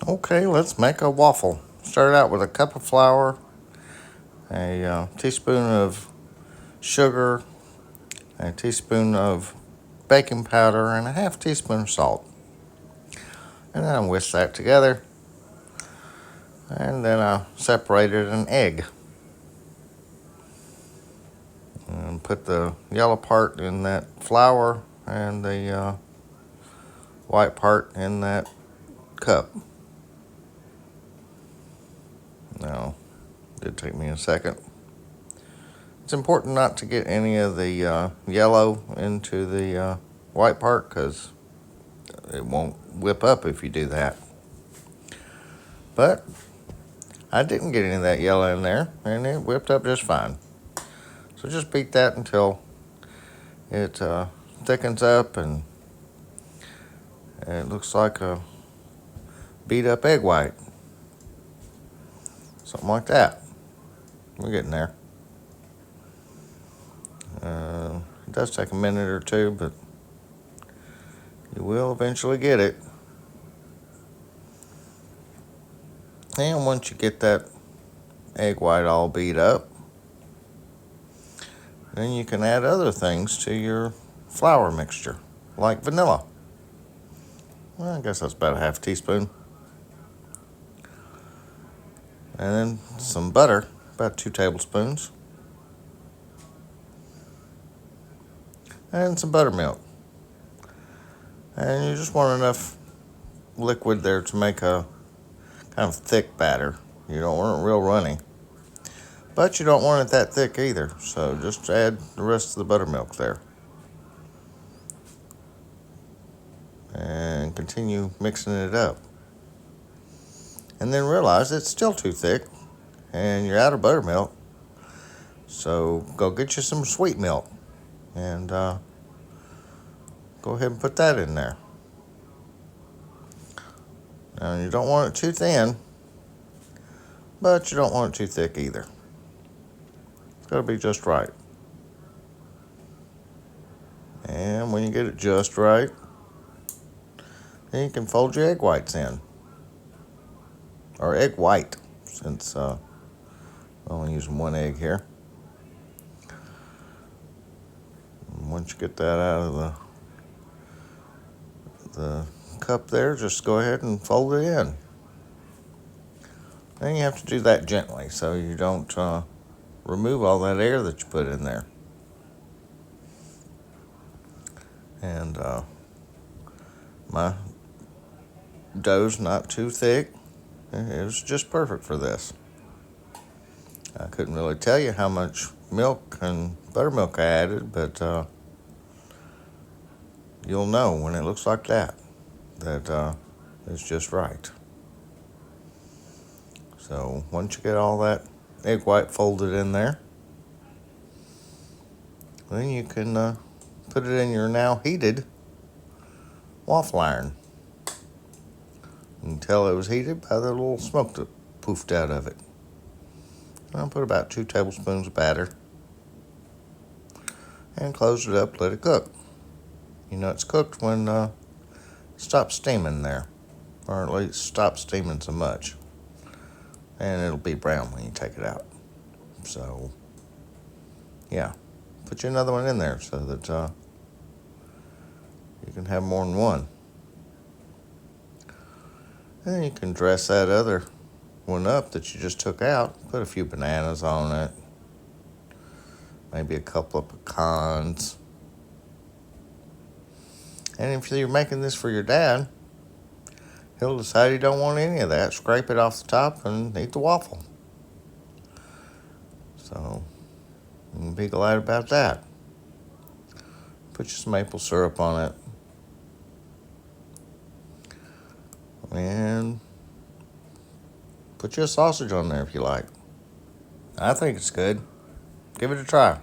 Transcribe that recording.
Okay, let's make a waffle. Start out with a cup of flour, a teaspoon of sugar, a teaspoon of baking powder, and a half teaspoon of salt. And then I whisk that together. And then I separated an egg. And put the yellow part in that flour and the white part in that cup. Now, it did take me a second. It's important not to get any of the yellow into the white part because it won't whip up if you do that. But I didn't get any of that yellow in there, and it whipped up just fine. So just beat that until it thickens up and it looks like a beat up egg white. Something like that. We're getting there. It does take a minute or two, but you will eventually get it. And once you get that egg white all beat up, then you can add other things to your flour mixture, like vanilla. Well, I guess that's about a half teaspoon. And then some butter, about 2 tablespoons. And some buttermilk. And you just want enough liquid there to make a kind of thick batter. You don't want it real runny. But you don't want it that thick either. So just add the rest of the buttermilk there. And continue mixing it up. And then realize it's still too thick. And you're out of buttermilk. So go get you some sweet milk. And go ahead and put that in there. Now you don't want it too thin, but you don't want it too thick either. It's got to be just right. And when you get it just right, then you can fold your egg whites in. Or egg white, since I'm only using one egg here. And once you get that out of the cup there, just go ahead and fold it in. Then you have to do that gently so you don't remove all that air that you put in there. And my dough's not too thick. It was just perfect for this. I couldn't really tell you how much milk and buttermilk I added, but you'll know when it looks like that it's just right. So once you get all that egg white folded in there, then you can put it in your now heated waffle iron. You can tell it was heated by the little smoke that poofed out of it. I'll put about 2 tablespoons of batter and close it up, let it cook. You know it's cooked when it stops steaming there, or at least stops steaming so much. And it'll be brown when you take it out. So, yeah, put you another one in there so that you can have more than one. And then you can dress that other one up that you just took out. Put a few bananas on it. Maybe a couple of pecans. And if you're making this for your dad, he'll decide he don't want any of that. Scrape it off the top and eat the waffle. So, you can be glad about that. Put you some maple syrup on it. And put you a sausage on there if you like. I think it's good. Give it a try.